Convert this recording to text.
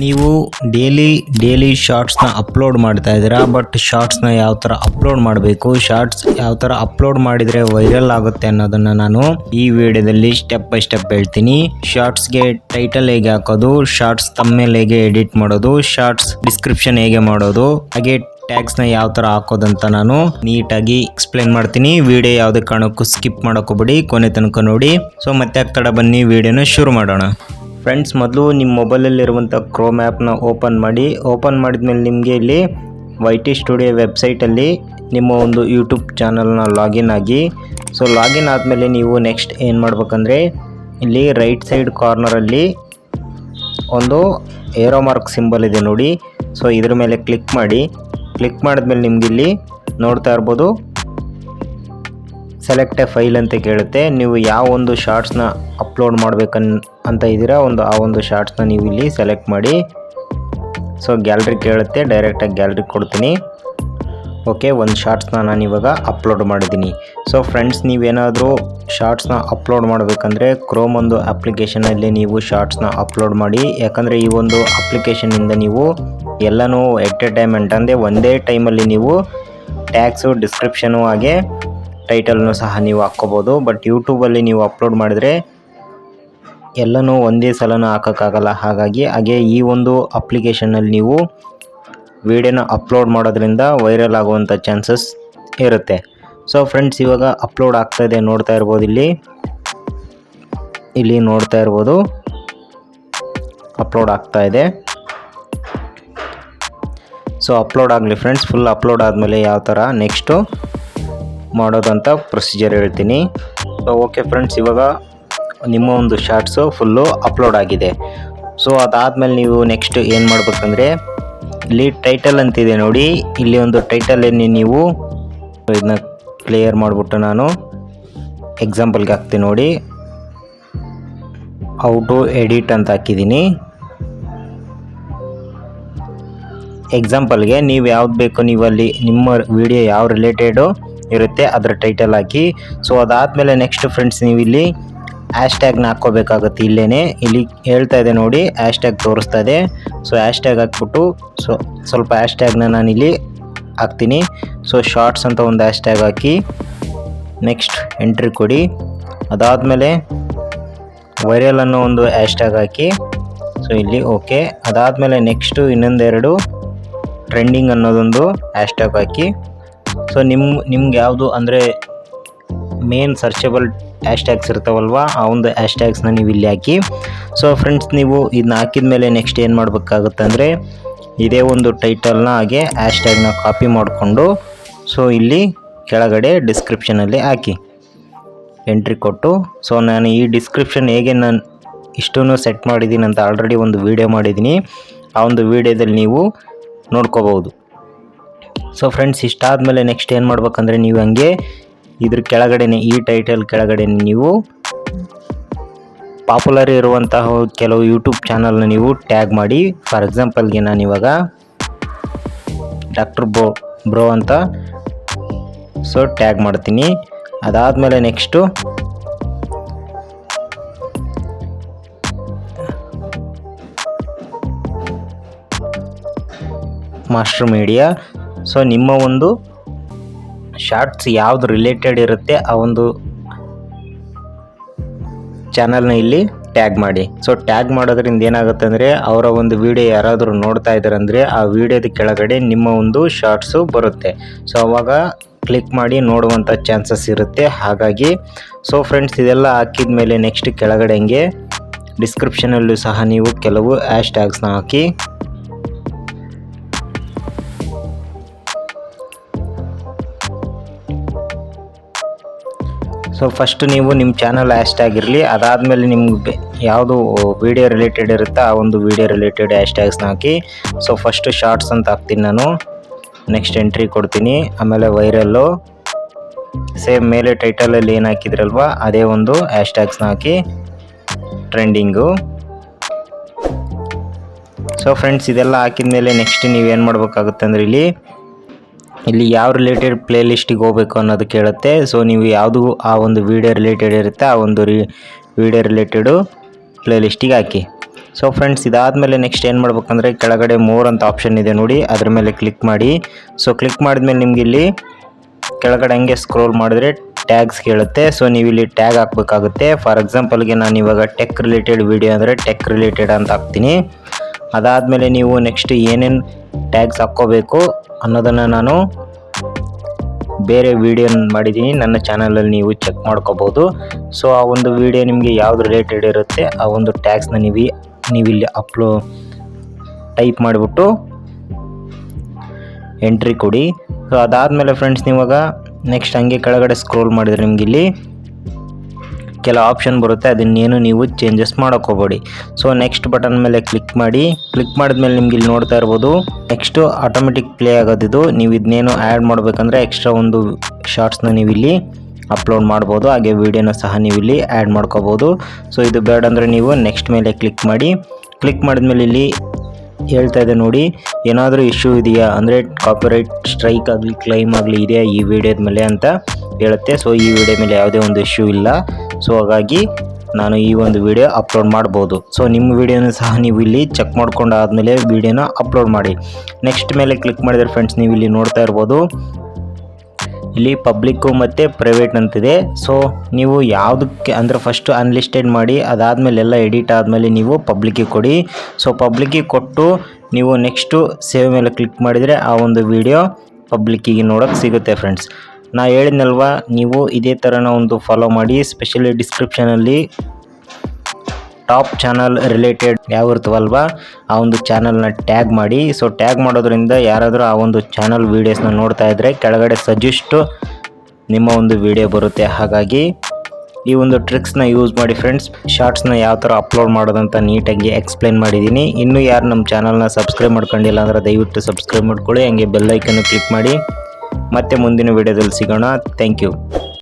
ನೀವು daily ಶಾರ್ಟ್ಸ್ನ upload ಮಾಡ್ತಾ ಇದ್ದೀರಾ, ಬಟ್ ಶಾರ್ಟ್ಸ್ನ ಯಾವ ಥರ ಅಪ್ಲೋಡ್ ಮಾಡಬೇಕು, ಶಾರ್ಟ್ಸ್ ಯಾವ ಥರ ಅಪ್ಲೋಡ್ ಮಾಡಿದರೆ ವೈರಲ್ ಆಗುತ್ತೆ ಅನ್ನೋದನ್ನು ನಾನು ಈ ವಿಡಿಯೋದಲ್ಲಿ ಸ್ಟೆಪ್ ಬೈ ಸ್ಟೆಪ್ ಹೇಳ್ತೀನಿ. ಶಾರ್ಟ್ಸ್ಗೆ ಟೈಟಲ್ ಹೇಗೆ ಹಾಕೋದು, ಶಾರ್ಟ್ಸ್ ತಮ್ಮೇಲ್ ಹೇಗೆ ಎಡಿಟ್ ಮಾಡೋದು, ಶಾರ್ಟ್ಸ್ ಡಿಸ್ಕ್ರಿಪ್ಷನ್ ಹೇಗೆ ಮಾಡೋದು, ಹಾಗೆ ಟ್ಯಾಗ್ಸ್ನ ಯಾವ ಥರ ಹಾಕೋದಂತ ನಾನು ನೀಟಾಗಿ ಎಕ್ಸ್ಪ್ಲೇನ್ ಮಾಡ್ತೀನಿ. ವಿಡಿಯೋ ಯಾವುದೇ ಕಾರಣಕ್ಕೂ ಸ್ಕಿಪ್ ಮಾಡೋಕೋಬೇಡಿ, ಕೊನೆ ತನಕ ನೋಡಿ. ಸೊ ಮತ್ತೆ ತಡ ಬನ್ನಿ ವಿಡಿಯೋನ ಶುರು ಮಾಡೋಣ. ಫ್ರೆಂಡ್ಸ್, ಮೊದಲು ನಿಮ್ಮ ಮೊಬೈಲಲ್ಲಿರುವಂಥ ಕ್ರೋಮ್ ಆ್ಯಪ್ನ ಓಪನ್ ಮಾಡಿ. ಓಪನ್ ಮಾಡಿದ್ಮೇಲೆ ನಿಮಗೆ ಇಲ್ಲಿ YT ಸ್ಟುಡಿಯೋ ವೆಬ್ಸೈಟಲ್ಲಿ ನಿಮ್ಮ ಒಂದು ಯೂಟ್ಯೂಬ್ ಚಾನಲ್ನ ಲಾಗಿನ್ ಆಗಿ. ಸೊ ಲಾಗಿನ್ ಆದಮೇಲೆ ನೀವು ನೆಕ್ಸ್ಟ್ ಏನು ಮಾಡ್ಬೇಕಂದ್ರೆ, ಇಲ್ಲಿ ರೈಟ್ ಸೈಡ್ ಕಾರ್ನರಲ್ಲಿ ಒಂದು ಏರೋ ಮಾರ್ಕ್ ಸಿಂಬಲ್ ಇದೆ ನೋಡಿ. ಸೊ ಇದ್ರ ಮೇಲೆ ಕ್ಲಿಕ್ ಮಾಡಿ. ಕ್ಲಿಕ್ ಮಾಡಿದ್ಮೇಲೆ ನಿಮ್ಗೆ ಇಲ್ಲಿ ನೋಡ್ತಾ ಇರ್ಬೋದು ಸೆಲೆಕ್ಟ್ ಎ ಫೈಲ್ ಅಂತ ಕೇಳುತ್ತೆ. ನೀವು ಯಾವ ಒಂದು ಶಾರ್ಟ್ಸ್ನ ಅಪ್ಲೋಡ್ ಅಂತ ಇದ್ದೀರಾ, ಆ ಒಂದು ಶಾರ್ಟ್ಸ್ನ ನೀವು ಇಲ್ಲಿ ಸೆಲೆಕ್ಟ್ ಮಾಡಿ. ಸೊ ಗ್ಯಾಲರಿ ಕೇಳುತ್ತೆ, ಡೈರೆಕ್ಟಾಗಿ ಗ್ಯಾಲರಿ ಕೊಡ್ತೀನಿ. ಓಕೆ, ಒಂದು ಶಾರ್ಟ್ಸ್ನ ನಾನು ಇವಾಗ ಅಪ್ಲೋಡ್ ಮಾಡಿದ್ದೀನಿ. ಸೊ ಫ್ರೆಂಡ್ಸ್, ನೀವೇನಾದರೂ ಶಾರ್ಟ್ಸ್ನ ಅಪ್ಲೋಡ್ ಮಾಡಬೇಕಂದ್ರೆ ಕ್ರೋಮ್ ಒಂದು ಅಪ್ಲಿಕೇಶನಲ್ಲಿ ನೀವು ಶಾರ್ಟ್ಸ್ನ ಅಪ್ಲೋಡ್ ಮಾಡಿ. ಯಾಕಂದರೆ ಈ ಒಂದು ಅಪ್ಲಿಕೇಶನ್ನಿಂದ ನೀವು ಎಲ್ಲನೂ ಎಟ್ ಎ ಟೈಮ್ ಅಂದರೆ ಒಂದೇ ಟೈಮಲ್ಲಿ ನೀವು ಟ್ಯಾಗ್ಸು, ಡಿಸ್ಕ್ರಿಪ್ಷನು ಹಾಗೆ ಟೈಟಲ್ನು ಸಹ ನೀವು ಹಾಕ್ಕೋಬೋದು. ಬಟ್ ಯೂಟ್ಯೂಬಲ್ಲಿ ನೀವು ಅಪ್ಲೋಡ್ ಮಾಡಿದರೆ ಎಲ್ಲನೂ ಒಂದೇ ಸಲನೂ ಹಾಕೋಕ್ಕಾಗಲ್ಲ. ಹಾಗೆ ಈ ಒಂದು ಅಪ್ಲಿಕೇಶನ್ನಲ್ಲಿ ನೀವು ವಿಡಿಯೋನ ಅಪ್ಲೋಡ್ ಮಾಡೋದ್ರಿಂದ ವೈರಲ್ ಆಗುವಂಥ ಚಾನ್ಸಸ್ ಇರುತ್ತೆ. ಸೊ ಫ್ರೆಂಡ್ಸ್, ಇವಾಗ ಅಪ್ಲೋಡ್ ಆಗ್ತಾಯಿದೆ, ನೋಡ್ತಾ ಇರ್ಬೋದು. ಇಲ್ಲಿ ನೋಡ್ತಾ ಇರ್ಬೋದು ಅಪ್ಲೋಡ್ ಆಗ್ತಾ ಇದೆ. ಸೊ ಅಪ್ಲೋಡ್ ಆಗಲಿ ಫ್ರೆಂಡ್ಸ್. ಫುಲ್ ಅಪ್ಲೋಡ್ ಆದಮೇಲೆ ಯಾವ ಥರ ನೆಕ್ಸ್ಟು ಮಾಡೋದಂತ ಪ್ರೊಸೀಜರ್ ಹೇಳ್ತೀನಿ. ಸೊ ಓಕೆ ಫ್ರೆಂಡ್ಸ್, ಇವಾಗ ನಿಮ್ಮ ಒಂದು ಶಾರ್ಟ್ಸು ಫುಲ್ಲು ಅಪ್ಲೋಡ್ ಆಗಿದೆ. ಸೊ ಅದಾದಮೇಲೆ ನೀವು ನೆಕ್ಸ್ಟ್ ಏನು ಮಾಡ್ಬೇಕಂದ್ರೆ, ಇಲ್ಲಿ ಟೈಟಲ್ ಅಂತಿದೆ ನೋಡಿ. ಇಲ್ಲಿ ಒಂದು ಟೈಟಲಲ್ಲಿ ನೀವು ಇದನ್ನ ಕ್ಲಿಯರ್ ಮಾಡಿಬಿಟ್ಟು ನಾನು ಎಕ್ಸಾಂಪಲ್ಗೆ ಹಾಕ್ತೀನಿ ನೋಡಿ. ಹೌ ಟು ಎಡಿಟ್ ಅಂತ ಹಾಕಿದ್ದೀನಿ. ಎಕ್ಸಾಂಪಲ್ಗೆ ನೀವು ಯಾವ್ದು ಬೇಕು, ನೀವು ಅಲ್ಲಿ ನಿಮ್ಮ ವಿಡಿಯೋ ಯಾವ ರಿಲೇಟೆಡು ಇರುತ್ತೆ ಅದರ ಟೈಟಲ್ ಹಾಕಿ. ಸೊ ಅದಾದಮೇಲೆ ನೆಕ್ಸ್ಟ್ ಫ್ರೆಂಡ್ಸ್, ನೀವು ಇಲ್ಲಿ ಹ್ಯಾಶ್ಟ್ಯಾಗ್ನ ಹಾಕ್ಕೋಬೇಕಾಗುತ್ತೆ. ಇಲ್ಲಿ ಹೇಳ್ತಾ ಇದೆ ನೋಡಿ, ಹ್ಯಾಶ್ಟ್ಯಾಗ್ ತೋರಿಸ್ತಾ ಇದೆ. ಸೊ ಹ್ಯಾಶ್ಟ್ಯಾಗ್ ಹಾಕ್ಬಿಟ್ಟು ಸ್ವಲ್ಪ ಹ್ಯಾಶ್ಟ್ಯಾಗ್ನ ನಾನಿಲ್ಲಿ ಹಾಕ್ತೀನಿ. ಸೊ ಶಾರ್ಟ್ಸ್ ಅಂತ ಒಂದು ಹ್ಯಾಶ್ಟ್ಯಾಗ್ ಹಾಕಿ ನೆಕ್ಸ್ಟ್ ಎಂಟ್ರಿ ಕೊಡಿ. ಅದಾದಮೇಲೆ ವೈರಲ್ ಅನ್ನೋ ಒಂದು ಹ್ಯಾಶ್ಟ್ಯಾಗ್ ಹಾಕಿ. ಸೊ ಇಲ್ಲಿ ಓಕೆ. ಅದಾದಮೇಲೆ ನೆಕ್ಸ್ಟು ಇನ್ನೊಂದೆರಡು ಟ್ರೆಂಡಿಂಗ್ ಅನ್ನೋದೊಂದು ಹ್ಯಾಶ್ಟ್ಯಾಗ್ ಹಾಕಿ. ಸೊ ನಿಮ್ಗೆ ಯಾವುದು ಅಂದರೆ ಮೇನ್ ಸರ್ಚಬಲ್ ಹ್ಯಾಶ್ಟ್ಯಾಗ್ಸ್ ಇರ್ತಾವಲ್ವ, ಆ ಒಂದು ಹ್ಯಾಶ್ಟ್ಯಾಗ್ಸ್ನ ನೀವು ಇಲ್ಲಿ ಹಾಕಿ. ಸೊ ಫ್ರೆಂಡ್ಸ್, ನೀವು ಇದನ್ನ ಹಾಕಿದ ಮೇಲೆ ನೆಕ್ಸ್ಟ್ ಏನು ಮಾಡಬೇಕಾಗುತ್ತೆ ಅಂದರೆ, ಇದೇ ಒಂದು ಟೈಟಲ್ನ ಹಾಗೆ ಹ್ಯಾಶ್ಟ್ಯಾಗ್ನ ಕಾಪಿ ಮಾಡಿಕೊಂಡು ಸೊ ಇಲ್ಲಿ ಕೆಳಗಡೆ ಡಿಸ್ಕ್ರಿಪ್ಷನಲ್ಲಿ ಹಾಕಿ, ಎಂಟ್ರಿ ಕೊಟ್ಟು. ಸೊ ನಾನು ಈ ಡಿಸ್ಕ್ರಿಪ್ಷನ್ ಹೇಗೆ ನಾನು ಇಷ್ಟನ್ನು ಸೆಟ್ ಮಾಡಿದ್ದೀನಿ ಅಂತ ಆಲ್ರೆಡಿ ಒಂದು ವಿಡಿಯೋ ಮಾಡಿದ್ದೀನಿ. ಆ ಒಂದು ವಿಡಿಯೋದಲ್ಲಿ ನೀವು ನೋಡ್ಕೋಬೋದು. ಸೊ ಫ್ರೆಂಡ್ಸ್, ಇಷ್ಟಾದಮೇಲೆ ನೆಕ್ಸ್ಟ್ ಏನು ಮಾಡ್ಬೇಕಂದ್ರೆ, ನೀವು ಹಂಗೆ ಇದ್ರ ಕೆಳಗಡೆನೆ, ಈ ಟೈಟಲ್ ಕೆಳಗಡೆ ನೀವು ಪಾಪ್ಯುಲರ್ ಇರುವಂತಹ ಕೆಲವು ಯೂಟ್ಯೂಬ್ ಚಾನಲ್ನ ನೀವು ಟ್ಯಾಗ್ ಮಾಡಿ. ಫಾರ್ ಎಕ್ಸಾಂಪಲ್ಗೆ ನಾನಿವಾಗ ಡಾಕ್ಟರ್ ಬ್ರೋ ಅಂತ ಸೊ ಟ್ಯಾಗ್ ಮಾಡ್ತೀನಿ. ಅದಾದಮೇಲೆ ನೆಕ್ಸ್ಟು ಮಾಸ್ಟರ್ ಮೀಡಿಯಾ. ಸೊ ನಿಮ್ಮ ಒಂದು ಶಾರ್ಟ್ಸ್ ಯಾವುದು ರಿಲೇಟೆಡ್ ಇರುತ್ತೆ ಆ ಒಂದು ಚಾನಲ್ನ ಇಲ್ಲಿ ಟ್ಯಾಗ್ ಮಾಡಿ. ಸೊ ಟ್ಯಾಗ್ ಮಾಡೋದ್ರಿಂದ ಏನಾಗುತ್ತೆ ಅಂದರೆ, ಅವರ ಒಂದು ವಿಡಿಯೋ ಯಾರಾದರೂ ನೋಡ್ತಾ ಇದ್ದಾರೆ ಅಂದರೆ ಆ ವಿಡಿಯೋದ ಕೆಳಗಡೆ ನಿಮ್ಮ ಒಂದು ಶಾರ್ಟ್ಸು ಬರುತ್ತೆ. ಸೊ ಅವಾಗ ಕ್ಲಿಕ್ ಮಾಡಿ ನೋಡುವಂಥ ಚಾನ್ಸಸ್ ಇರುತ್ತೆ. ಹಾಗಾಗಿ ಸೊ ಫ್ರೆಂಡ್ಸ್, ಇದೆಲ್ಲ ಹಾಕಿದ ಮೇಲೆ ನೆಕ್ಸ್ಟ್ ಕೆಳಗಡೆ ಹಂಗೆ ಡಿಸ್ಕ್ರಿಪ್ಷನಲ್ಲೂ ಸಹ ನೀವು ಕೆಲವು ಹ್ಯಾಶ್ಟ್ಯಾಗ್ಸ್ನ ಹಾಕಿ. ಸೊ ಫಸ್ಟ್ ನೀವು ನಿಮ್ಮ ಚಾನಲ್ ಹ್ಯಾಶ್ಟ್ಯಾಗ್ ಇರಲಿ. ಅದಾದಮೇಲೆ ನಿಮ್ಗೆ ಯಾವುದು ವಿಡಿಯೋ ರಿಲೇಟೆಡ್ ಇರುತ್ತೆ ಆ ಒಂದು ವಿಡಿಯೋ ರಿಲೇಟೆಡ್ ಹ್ಯಾಶ್ಟ್ಯಾಗ್ಸ್ನ ಹಾಕಿ. ಸೊ ಫಸ್ಟು ಶಾರ್ಟ್ಸ್ ಅಂತ ಹಾಕ್ತೀನಿ ನಾನು. ನೆಕ್ಸ್ಟ್ ಎಂಟ್ರಿ ಕೊಡ್ತೀನಿ. ಆಮೇಲೆ ವೈರಲ್ಲು, ಸೇಮ್ ಮೇಲೆ ಟೈಟಲಲ್ಲಿ ಏನು ಹಾಕಿದ್ರಲ್ವ ಅದೇ ಒಂದು ಹ್ಯಾಶ್ಟ್ಯಾಗ್ಸ್ನ ಹಾಕಿ. ಟ್ರೆಂಡಿಂಗು. ಸೊ ಫ್ರೆಂಡ್ಸ್, ಇದೆಲ್ಲ ಹಾಕಿದ ಮೇಲೆ ನೆಕ್ಸ್ಟ್ ನೀವೇನು ಮಾಡಬೇಕಾಗುತ್ತೆ ಅಂದರೆ, ಇಲ್ಲಿ ಯಾವ ರಿಲೇಟೆಡ್ ಪ್ಲೇ ಲಿಸ್ಟಿಗೆ ಹೋಗಬೇಕು ಅನ್ನೋದು ಕೇಳುತ್ತೆ. ಸೊ ನೀವು ಯಾವುದು ಆ ಒಂದು ವಿಡಿಯೋ ರಿಲೇಟೆಡ್ ಇರುತ್ತೆ ಆ ಒಂದು ವಿಡಿಯೋ ರಿಲೇಟೆಡು ಪ್ಲೇ ಲಿಸ್ಟಿಗೆ ಹಾಕಿ. ಸೊ ಫ್ರೆಂಡ್ಸ್ ಇದಾದಮೇಲೆ ನೆಕ್ಸ್ಟ್ ಏನು ಮಾಡ್ಬೇಕಂದ್ರೆ ಕೆಳಗಡೆ ಮೋರ್ ಅಂತ ಆಪ್ಷನ್ ಇದೆ ನೋಡಿ, ಅದ್ರ ಮೇಲೆ ಕ್ಲಿಕ್ ಮಾಡಿ. ಸೊ ಕ್ಲಿಕ್ ಮಾಡಿದ್ಮೇಲೆ ನಿಮ್ಗೆ ಇಲ್ಲಿ ಕೆಳಗಡೆ ಹಂಗೆ ಸ್ಕ್ರೋಲ್ ಮಾಡಿದ್ರೆ ಟ್ಯಾಗ್ಸ್ ಕೇಳುತ್ತೆ. ಸೊ ನೀವು ಇಲ್ಲಿ ಟ್ಯಾಗ್ ಹಾಕಬೇಕಾಗುತ್ತೆ. ಫಾರ್ ಎಕ್ಸಾಂಪಲ್ಗೆ ನಾನು ಇವಾಗ ಟೆಕ್ ರಿಲೇಟೆಡ್ ವಿಡಿಯೋ ಅಂದರೆ ಟೆಕ್ ರಿಲೇಟೆಡ್ ಅಂತ ಹಾಕ್ತೀನಿ. ಅದಾದಮೇಲೆ ನೀವು ನೆಕ್ಸ್ಟ್ ಏನೇನು ಟ್ಯಾಗ್ಸ್ ಹಾಕ್ಕೋಬೇಕು ಅನ್ನೋದನ್ನು ನಾನು ಬೇರೆ ವಿಡಿಯೋ ಮಾಡಿದ್ದೀನಿ, ನನ್ನ ಚಾನಲಲ್ಲಿ ನೀವು ಚೆಕ್ ಮಾಡ್ಕೋಬೋದು. ಸೊ ಆ ಒಂದು ವಿಡಿಯೋ ನಿಮಗೆ ಯಾವ್ದು ರಿಲೇಟೆಡ್ ಇರುತ್ತೆ ಆ ಒಂದು ಟ್ಯಾಗ್ಸ್ನ ನೀವಿಲ್ಲಿ ಟೈಪ್ ಮಾಡಿಬಿಟ್ಟು ಎಂಟ್ರಿ ಕೊಡಿ. ಸೊ ಅದಾದಮೇಲೆ ಫ್ರೆಂಡ್ಸ್ ನೀವಾಗ ನೆಕ್ಸ್ಟ್ ಹಂಗೆ ಕೆಳಗಡೆ ಸ್ಕ್ರೋಲ್ ಮಾಡಿದರೆ ನಿಮ್ಗೆ ಇಲ್ಲಿ ಕೆಲವು ಆಪ್ಷನ್ ಬರುತ್ತೆ, ಅದನ್ನೇನು ನೀವು ಚೇಂಜಸ್ ಮಾಡೋಕ್ಕೋಗ್ಬೇಡಿ. ಸೊ ನೆಕ್ಸ್ಟ್ ಬಟನ್ ಮೇಲೆ ಕ್ಲಿಕ್ ಮಾಡಿ. ಕ್ಲಿಕ್ ಮಾಡಿದ್ಮೇಲೆ ನಿಮ್ಗೆ ಇಲ್ಲಿ ನೋಡ್ತಾ ಇರ್ಬೋದು ನೆಕ್ಸ್ಟು ಆಟೋಮೆಟಿಕ್ ಪ್ಲೇ ಆಗೋದಿದು. ನೀವು ಇದನ್ನೇನು ಆ್ಯಡ್ ಮಾಡಬೇಕಂದ್ರೆ ಎಕ್ಸ್ಟ್ರಾ ಒಂದು ಶಾರ್ಟ್ಸ್ನ ನೀವಿಲ್ಲಿ ಅಪ್ಲೋಡ್ ಮಾಡ್ಬೋದು, ಹಾಗೆ ವೀಡಿಯೋನ ಸಹ ನೀವಿಲ್ಲಿ ಆ್ಯಡ್ ಮಾಡ್ಕೋಬೋದು. ಸೊ ಇದು ಬೇಡ ಅಂದರೆ ನೀವು ನೆಕ್ಸ್ಟ್ ಮೇಲೆ ಕ್ಲಿಕ್ ಮಾಡಿ. ಕ್ಲಿಕ್ ಮಾಡಿದ್ಮೇಲೆ ಇಲ್ಲಿ ಹೇಳ್ತಾ ಇದೆ ನೋಡಿ, ಏನಾದರೂ ಇಶ್ಯೂ ಇದೆಯಾ ಅಂದರೆ ಕಾಪಿರೈಟ್ ಸ್ಟ್ರೈಕ್ ಆಗಲಿ ಕ್ಲೈಮ್ ಆಗಲಿ ಇದೆಯಾ ಈ ವಿಡಿಯೋದ ಮೇಲೆ ಅಂತ ಹೇಳುತ್ತೆ. ಸೊ ಈ ವಿಡಿಯೋ ಮೇಲೆ ಯಾವುದೇ ಒಂದು ಇಶ್ಯೂ ಇಲ್ಲ. ಸೊ ಹಾಗಾಗಿ ನಾನು ಈ ಒಂದು ವಿಡಿಯೋ ಅಪ್ಲೋಡ್ ಮಾಡ್ಬೋದು. ಸೊ ನಿಮ್ಮ ವಿಡಿಯೋನ ಸಹ ನೀವು ಇಲ್ಲಿ ಚೆಕ್ ಮಾಡ್ಕೊಂಡು ಆದಮೇಲೆ ವಿಡಿಯೋನ ಅಪ್ಲೋಡ್ ಮಾಡಿ. ನೆಕ್ಸ್ಟ್ ಮೇಲೆ ಕ್ಲಿಕ್ ಮಾಡಿದರೆ ಫ್ರೆಂಡ್ಸ್ ನೀವು ಇಲ್ಲಿ ನೋಡ್ತಾ ಇರ್ಬೋದು ಇಲ್ಲಿ ಪಬ್ಲಿಕ್ಕು ಮತ್ತು ಪ್ರೈವೇಟ್ ಅಂತಿದೆ. ಸೊ ನೀವು ಯಾವುದಕ್ಕೆ ಅಂದರೆ ಫಸ್ಟು ಅನ್ಲಿಸ್ಟೆಡ್ ಮಾಡಿ, ಅದಾದಮೇಲೆ ಎಲ್ಲ ಎಡಿಟ್ ಆದಮೇಲೆ ನೀವು ಪಬ್ಲಿಕ್ಕಿಗೆ ಕೊಡಿ. ಸೊ ಪಬ್ಲಿಕ್ಕಿಗೆ ಕೊಟ್ಟು ನೀವು ನೆಕ್ಸ್ಟು ಸೇವ್ ಮೇಲೆ ಕ್ಲಿಕ್ ಮಾಡಿದರೆ ಆ ಒಂದು ವಿಡಿಯೋ ಪಬ್ಲಿಕ್ಕಿಗೆ ನೋಡೋಕ್ಕೆ ಸಿಗುತ್ತೆ ಫ್ರೆಂಡ್ಸ್. ನಾ ಹೇಳಿದ್ನಲ್ವ, ನೀವು ಇದೇ ಥರನ ಒಂದು ಫಾಲೋ ಮಾಡಿ. ಸ್ಪೆಷಲಿ ಡಿಸ್ಕ್ರಿಪ್ಷನಲ್ಲಿ ಟಾಪ್ ಚಾನಲ್ ರಿಲೇಟೆಡ್ ಯಾವ ಇರ್ತವಲ್ವ ಆ ಒಂದು ಚಾನಲ್ನ ಟ್ಯಾಗ್ ಮಾಡಿ. ಸೊ ಟ್ಯಾಗ್ ಮಾಡೋದ್ರಿಂದ ಯಾರಾದರೂ ಆ ಒಂದು ಚಾನಲ್ ವೀಡಿಯೋಸ್ನ ನೋಡ್ತಾ ಇದ್ದರೆ ಕೆಳಗಡೆ ಸಜೆಸ್ಟು ನಿಮ್ಮ ಒಂದು ವಿಡಿಯೋ ಬರುತ್ತೆ. ಹಾಗಾಗಿ ಈ ಒಂದು ಟ್ರಿಕ್ಸ್ನ ಯೂಸ್ ಮಾಡಿ ಫ್ರೆಂಡ್ಸ್. ಶಾರ್ಟ್ಸ್ನ ಯಾವ ಥರ ಅಪ್ಲೋಡ್ ಮಾಡೋದಂತ ನೀಟಾಗಿ ಎಕ್ಸ್ಪ್ಲೈನ್ ಮಾಡಿದ್ದೀನಿ. ಇನ್ನೂ ಯಾರು ನಮ್ಮ ಚಾನಲ್ನ ಸಬ್ಸ್ಕ್ರೈಬ್ ಮಾಡ್ಕೊಂಡಿಲ್ಲ ಅಂದರೆ ದಯವಿಟ್ಟು ಸಬ್ಸ್ಕ್ರೈಬ್ ಮಾಡ್ಕೊಳ್ಳಿ, ಹಂಗೆ ಬೆಲ್ ಐಕನ್ನು ಕ್ಲಿಕ್ ಮಾಡಿ. ಮತ್ತೆ ಮುಂದಿನ ವಿಡಿಯೋದಲ್ಲಿ ಸಿಗೋಣ. Thank you.